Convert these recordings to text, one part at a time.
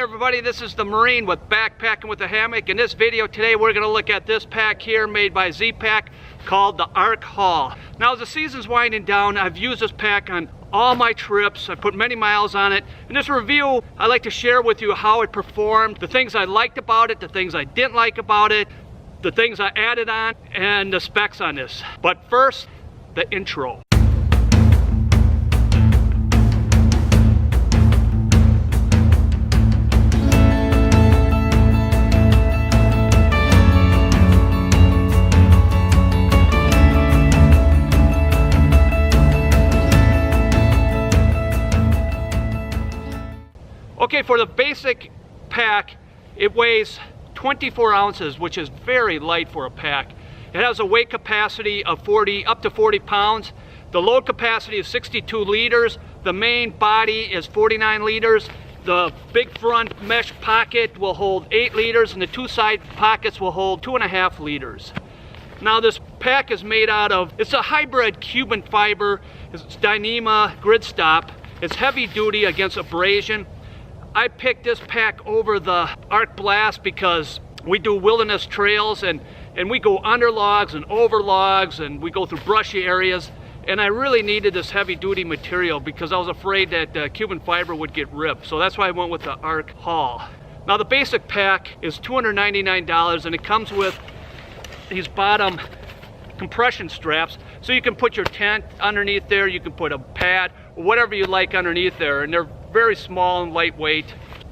everybody, this is the Marine with Backpacking with a Hammock. In this video today we're going to look at this pack here made by Zpacks called the Arc Haul. Now as the season's winding down, I've used this pack on all my trips. I put many miles on it. In this review I like to share with you how it performed, the things I liked about it, the things I didn't like about it, the things I added on, and the specs on this. But first, the intro. Okay, for the basic pack, it weighs 24 ounces, which is very light for a pack. It has a weight capacity of up to 40 pounds. The load capacity is 62 liters. The main body is 49 liters. The big front mesh pocket will hold 8 liters, and the two side pockets will hold 2.5 liters. Now this pack is made out of, it's a hybrid Cuban fiber. It's Dyneema grid stop. It's heavy duty against abrasion. I picked this pack over the Arc Blast because we do wilderness trails and we go under logs and over logs and we go through brushy areas, and I really needed this heavy duty material because I was afraid that Cuban fiber would get ripped. So that's why I went with the Arc Haul. Now the basic pack is $299 and it comes with these bottom compression straps, so you can put your tent underneath there, you can put a pad, or whatever you like underneath there, and they're very small and lightweight.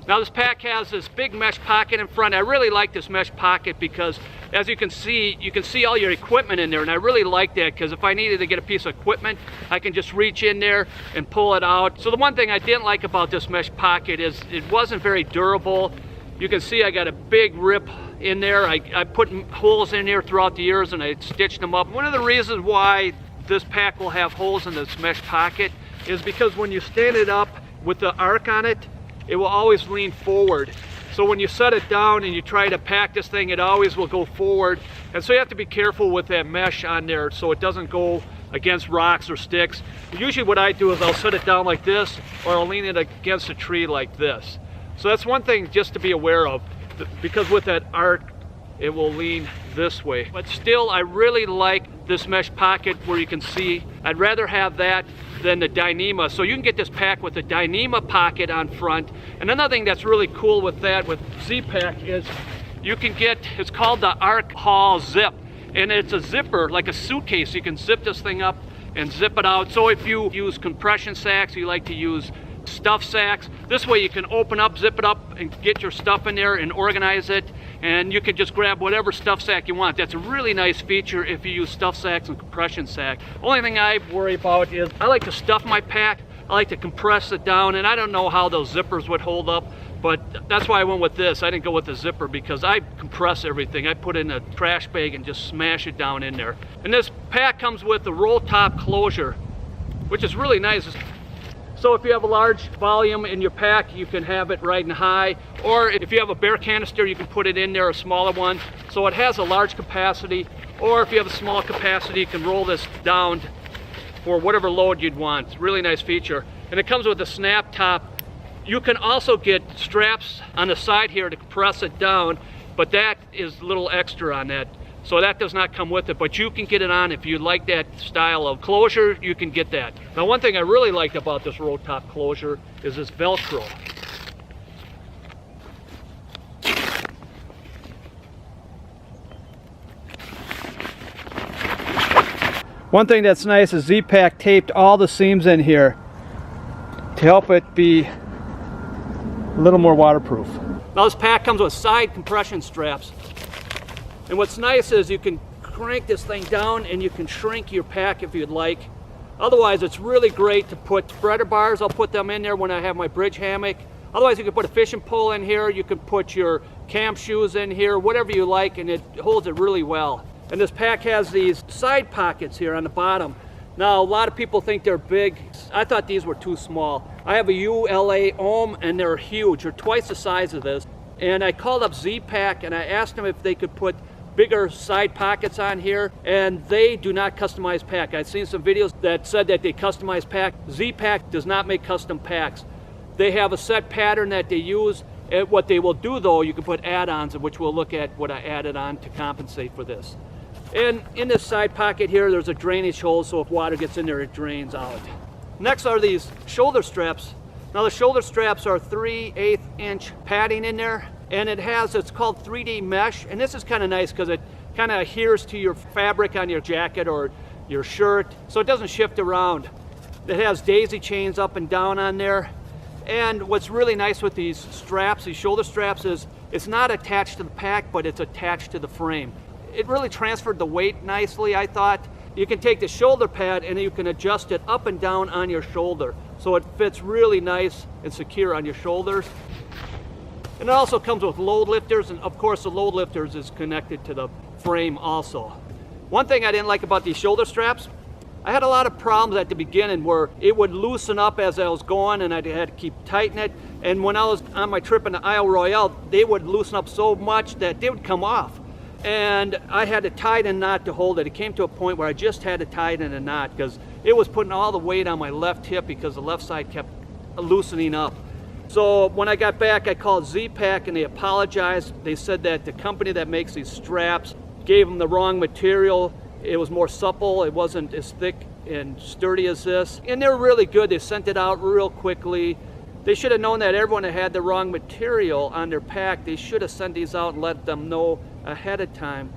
Now this pack has this big mesh pocket in front. I really like this mesh pocket because as you can see all your equipment in there, and I really like that because if I needed to get a piece of equipment, I can just reach in there and pull it out. So the one thing I didn't like about this mesh pocket is it wasn't very durable. You can see I got a big rip in there. I put holes in here throughout the years and I stitched them up. One of the reasons why this pack will have holes in this mesh pocket is because when you stand it up with the arc on it, it will always lean forward. So when you set it down and you try to pack this thing, it always will go forward. And so you have to be careful with that mesh on there so it doesn't go against rocks or sticks. Usually what I do is I'll set it down like this, or I'll lean it against a tree like this. So that's one thing just to be aware of, because with that arc, it will lean this way. But still, I really like this mesh pocket where you can see. I'd rather have that than the Dyneema. So you can get this pack with the Dyneema pocket on front. And another thing that's really cool with that, with Zpacks, is you can get, it's called the Arc Haul Zip. And it's a zipper, like a suitcase. You can zip this thing up and zip it out. So if you use compression sacks, you like to use stuff sacks, this way you can open up, zip it up, and get your stuff in there and organize it, and you can just grab whatever stuff sack you want. That's a really nice feature if you use stuff sacks and compression sacks. Only thing I worry about is I like to stuff my pack, I like to compress it down, and I don't know how those zippers would hold up, but that's why I went with this. I didn't go with the zipper because I compress everything. I put it in a trash bag and just smash it down in there. And this pack comes with the roll top closure, which is really nice. So if you have a large volume in your pack, you can have it riding high, or if you have a bare canister, you can put it in there, a smaller one. So it has a large capacity, or if you have a small capacity, you can roll this down for whatever load you'd want. It's a really nice feature. And it comes with a snap top. You can also get straps on the side here to compress it down, but that is a little extra on that. So that does not come with it, but you can get it on. If you like that style of closure, you can get that. Now one thing I really liked about this roll top closure is this Velcro. One thing that's nice is Zpacks taped all the seams in here to help it be a little more waterproof. Now this pack comes with side compression straps. And what's nice is you can crank this thing down and you can shrink your pack if you'd like. Otherwise, it's really great to put spreader bars. I'll put them in there when I have my bridge hammock. Otherwise, you can put a fishing pole in here. You can put your camp shoes in here, whatever you like, and it holds it really well. And this pack has these side pockets here on the bottom. Now, a lot of people think they're big. I thought these were too small. I have a ULA ohm and they're huge. They're twice the size of this. And I called up Zpacks and I asked them if they could put bigger side pockets on here, and they do not customize pack. I've seen some videos that said that they customize pack. Zpacks does not make custom packs. They have a set pattern that they use, What they will do though, you can put add-ons, which we'll look at what I added on to compensate for this. And in this side pocket here, there's a drainage hole, so if water gets in there, it drains out. Next are these shoulder straps. Now the shoulder straps are 3/8 inch padding in there, and it's called 3D mesh, and this is kind of nice because it kind of adheres to your fabric on your jacket or your shirt, so it doesn't shift around. It has daisy chains up and down on there. And what's really nice with these straps, these shoulder straps, is it's not attached to the pack, but it's attached to the frame. It really transferred the weight nicely, I thought. You can take the shoulder pad and you can adjust it up and down on your shoulder. So it fits really nice and secure on your shoulders. And it also comes with load lifters, and of course the load lifters is connected to the frame also. One thing I didn't like about these shoulder straps, I had a lot of problems at the beginning where it would loosen up as I was going and I had to keep tightening it. And when I was on my trip in the Isle Royale, they would loosen up so much that they would come off. And I had to tie a knot to hold it. It came to a point where I just had to tie it in a knot because it was putting all the weight on my left hip because the left side kept loosening up. So when I got back, I called Zpacks and they apologized. They said that the company that makes these straps gave them the wrong material. It was more supple, it wasn't as thick and sturdy as this. And they're really good, they sent it out real quickly. They should have known that everyone that had the wrong material on their pack, they should have sent these out and let them know ahead of time.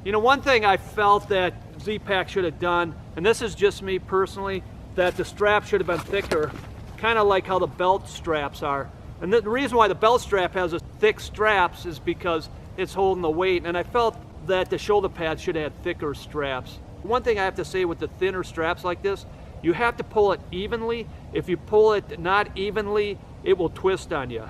You know, one thing I felt that Zpacks should have done, and this is just me personally, that the strap should have been thicker, kind of like how the belt straps are. And the reason why the belt strap has a thick straps is because it's holding the weight, and I felt that the shoulder pads should have thicker straps. One thing I have to say with the thinner straps like this, you have to pull it evenly. If you pull it not evenly, it will twist on you.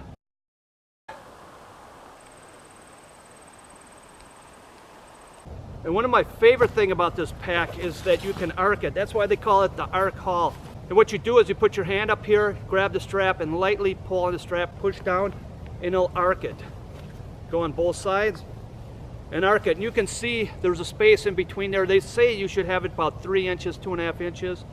And one of my favorite things about this pack is that you can arc it. That's why they call it the Arc Haul. And what you do is you put your hand up here, grab the strap, and lightly pull on the strap, push down, and it'll arc it. Go on both sides and arc it. And you can see there's a space in between there. They say you should have it about 3 inches, 2.5 inches.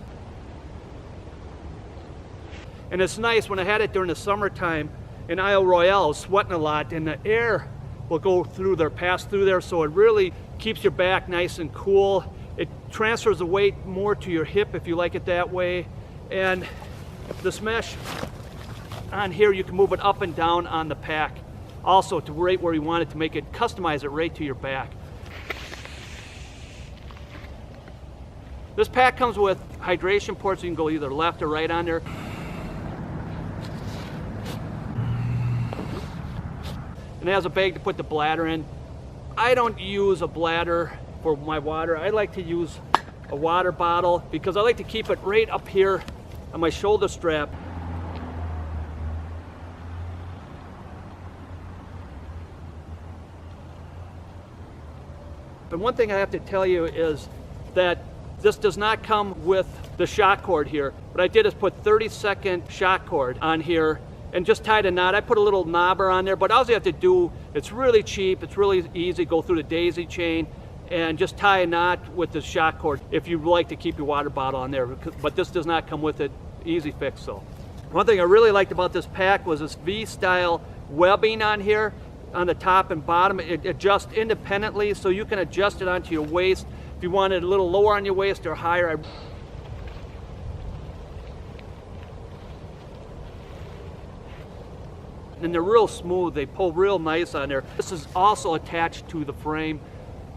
And it's nice, when I had it during the summertime in Isle Royale, I was sweating a lot, and the air will go through there, pass through there, so it really keeps your back nice and cool. It transfers the weight more to your hip if you like it that way. And this mesh on here, you can move it up and down on the pack, also to right where you want it, to make it, customize it right to your back. This pack comes with hydration ports, so you can go either left or right on there. And it has a bag to put the bladder in. I don't use a bladder for my water. I like to use a water bottle because I like to keep it right up here on my shoulder strap. But one thing I have to tell you is that this does not come with the shock cord here. What I did is put 30-second shock cord on here and just tied a knot. I put a little knobber on there, but all you have to do, it's really cheap, it's really easy, go through the daisy chain and just tie a knot with the shock cord if you like to keep your water bottle on there, but this does not come with it. Easy fix though. One thing I really liked about this pack was this V-style webbing on here on the top and bottom. It adjusts independently, so you can adjust it onto your waist if you want it a little lower on your waist or higher. And they're real smooth, they pull real nice on there. This is also attached to the frame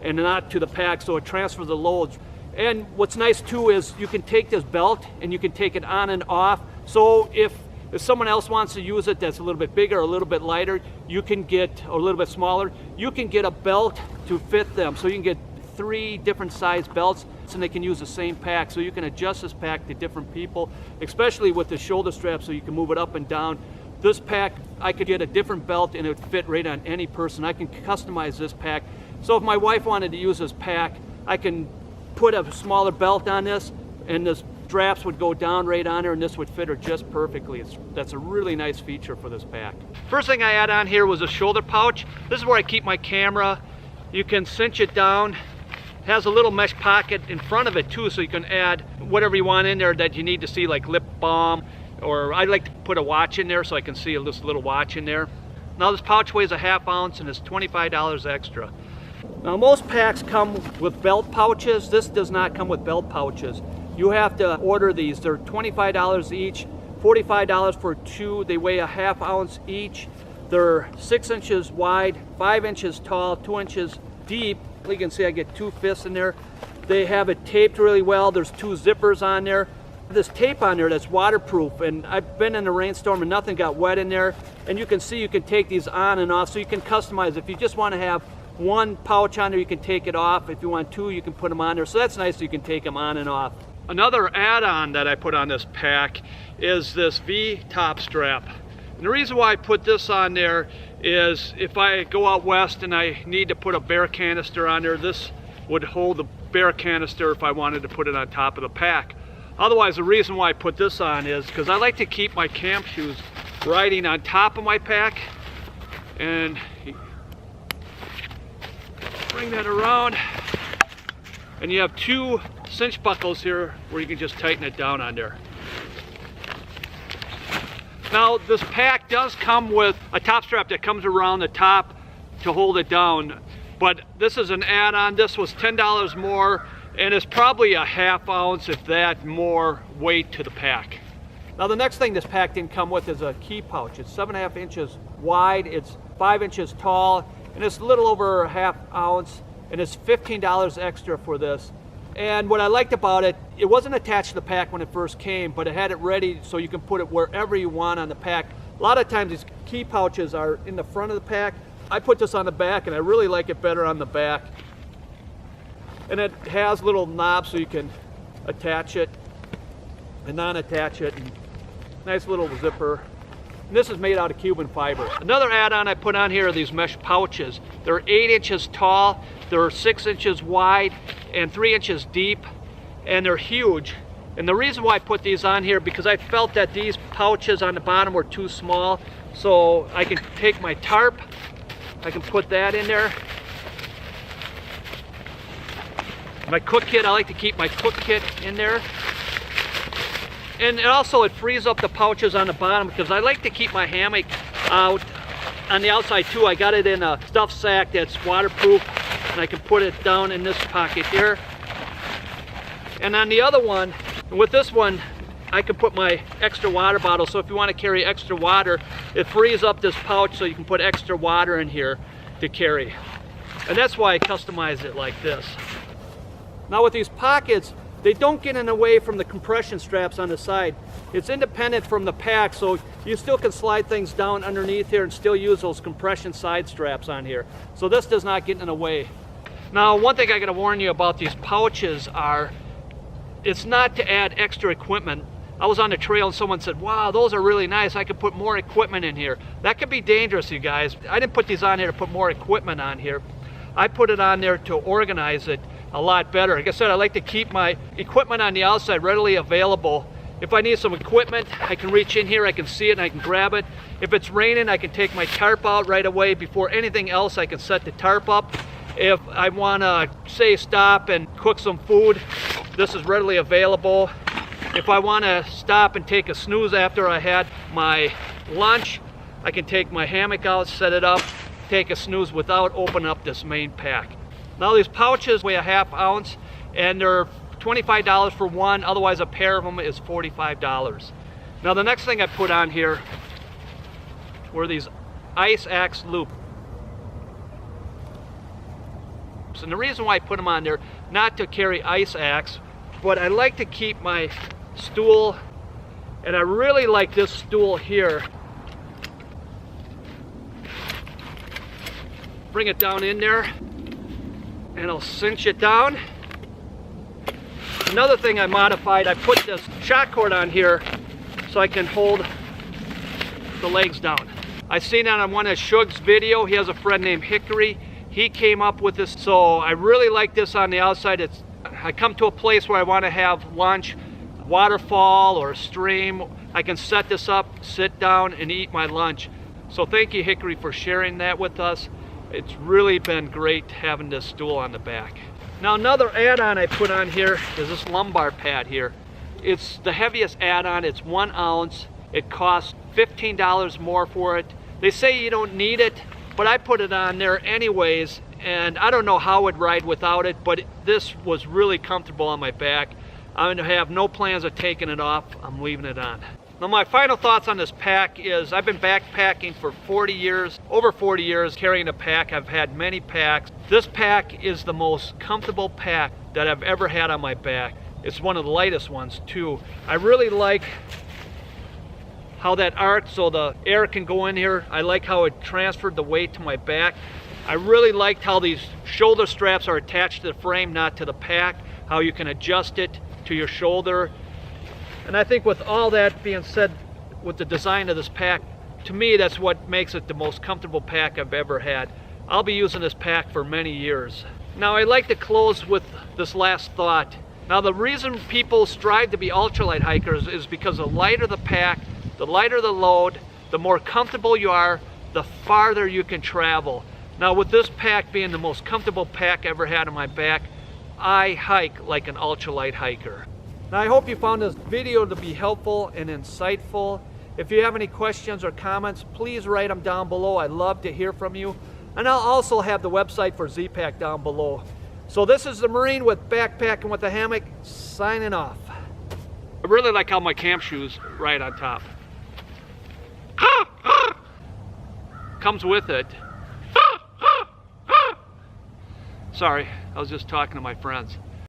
and not to the pack, so it transfers the loads. And what's nice too is you can take this belt and you can take it on and off. So if someone else wants to use it that's a little bit bigger, a little bit lighter, you can get, or a little bit smaller, you can get a belt to fit them. So you can get 3 different size belts and they can use the same pack. So you can adjust this pack to different people, especially with the shoulder strap, so you can move it up and down. This pack, I could get a different belt and it would fit right on any person. I can customize this pack. So if my wife wanted to use this pack, I can put a smaller belt on this and the straps would go down right on her and this would fit her just perfectly. That's a really nice feature for this pack. First thing I add on here was a shoulder pouch. This is where I keep my camera. You can cinch it down. It has a little mesh pocket in front of it too, so you can add whatever you want in there that you need to see, like lip balm, or I like to put a watch in there so I can see this little watch in there. Now this pouch weighs a ½ ounce and is $25 extra. Now most packs come with belt pouches. This does not come with belt pouches. You have to order these. They're $25 each, $45 for 2. They weigh a ½ ounce each. They're 6 inches wide, 5 inches tall, 2 inches deep. You can see I get 2 fists in there. They have it taped really well. There's 2 zippers on there. This tape on there that's waterproof, and I've been in a rainstorm and nothing got wet in there. And you can see you can take these on and off, so you can customize. If you just want to have one pouch on there, you can take it off. If you want 2, you can put them on there. So that's nice, you can take them on and off. Another add-on that I put on this pack is this V-top strap. And the reason why I put this on there is if I go out west and I need to put a bear canister on there, this would hold the bear canister if I wanted to put it on top of the pack. Otherwise, the reason why I put this on is because I like to keep my camp shoes riding on top of my pack. And bring that around. And you have 2 cinch buckles here where you can just tighten it down on there. Now this pack does come with a top strap that comes around the top to hold it down, but this is an add-on. This was $10 more, and it's probably a ½ ounce, if that, more weight to the pack. Now the next thing this pack didn't come with is a key pouch. It's 7½ inches wide, it's 5 inches tall, and it's a little over a ½ ounce, and it's $15 extra for this. And what I liked about it, it wasn't attached to the pack when it first came, but it had it ready so you can put it wherever you want on the pack. A lot of times these key pouches are in the front of the pack. I put this on the back, and I really like it better on the back. And it has little knobs so you can attach it and non-attach it. And nice little zipper. And this is made out of Cuban fiber. Another add-on I put on here are these mesh pouches. They're 8 inches tall, they're 6 inches wide, and 3 inches deep, and they're huge. And the reason why I put these on here, because I felt that these pouches on the bottom were too small, so I can take my tarp, I can put that in there. My cook kit, I like to keep my cook kit in there. And also it frees up the pouches on the bottom, because I like to keep my hammock out on the outside too. I got it in a stuffed sack that's waterproof, and I can put it down in this pocket here. And on the other one, with this one, I can put my extra water bottle. So if you want to carry extra water, it frees up this pouch so you can put extra water in here to carry. And that's why I customized it like this. Now with these pockets, they don't get in the way from the compression straps on the side. It's independent from the pack, so you still can slide things down underneath here and still use those compression side straps on here. So this does not get in the way. Now, one thing I gotta warn you about these pouches are, it's not to add extra equipment. I was on the trail and someone said, wow, those are really nice. I could put more equipment in here. That could be dangerous, you guys. I didn't put these on here to put more equipment on here. I put it on there to organize it a lot better. Like I said, I like to keep my equipment on the outside readily available. If I need some equipment, I can reach in here, I can see it, and I can grab it. If it's raining, I can take my tarp out right away. Before anything else, I can set the tarp up. If I want to, say, stop and cook some food, this is readily available. If I want to stop and take a snooze after I had my lunch, I can take my hammock out, set it up, take a snooze without opening up this main pack. Now these pouches weigh a ½ ounce, and they're $25 for one, otherwise a pair of them is $45. Now the next thing I put on here were these ice axe loops. And the reason why I put them on there, not to carry ice axe, but I like to keep my stool, and I really like this stool here. Bring it down in there, and I'll cinch it down. Another thing I modified, I put this shock cord on here so I can hold the legs down. I seen that on one of Shug's video. He has a friend named Hickory. He came up with this, so I really like this on the outside. I come to a place where I want to have lunch, waterfall or a stream. I can set this up, sit down, and eat my lunch. So thank you, Hickory, for sharing that with us. It's really been great having this stool on the back. Now another add-on I put on here is this lumbar pad here. It's the heaviest add-on, it's 1 ounce. It costs $15 more for it They say you don't need it, but I put it on there anyways, and I don't know how I'd ride without it, but this was really comfortable on my back. I have no plans of taking it off. I'm leaving it on. Now my final thoughts on this pack is I've been backpacking for 40 years, over 40 years carrying a pack. I've had many packs. This pack is the most comfortable pack that I've ever had on my back. It's one of the lightest ones too. I really like how that arcs so the air can go in here. I like how it transferred the weight to my back. I really liked how these shoulder straps are attached to the frame, not to the pack, how you can adjust it to your shoulder. And I think with all that being said, with the design of this pack, to me that's what makes it the most comfortable pack I've ever had. I'll be using this pack for many years. Now I'd like to close with this last thought. Now the reason people strive to be ultralight hikers is because the lighter the pack, the lighter the load, the more comfortable you are, the farther you can travel. Now with this pack being the most comfortable pack I ever had on my back, I hike like an ultralight hiker. Now I hope you found this video to be helpful and insightful. If you have any questions or comments, please write them down below. I'd love to hear from you. And I'll also have the website for Zpacks down below. So this is the Marine with Backpacking with a Hammock, signing off. I really like how my camp shoes ride on top. Comes with it. Sorry, I was just talking to my friends.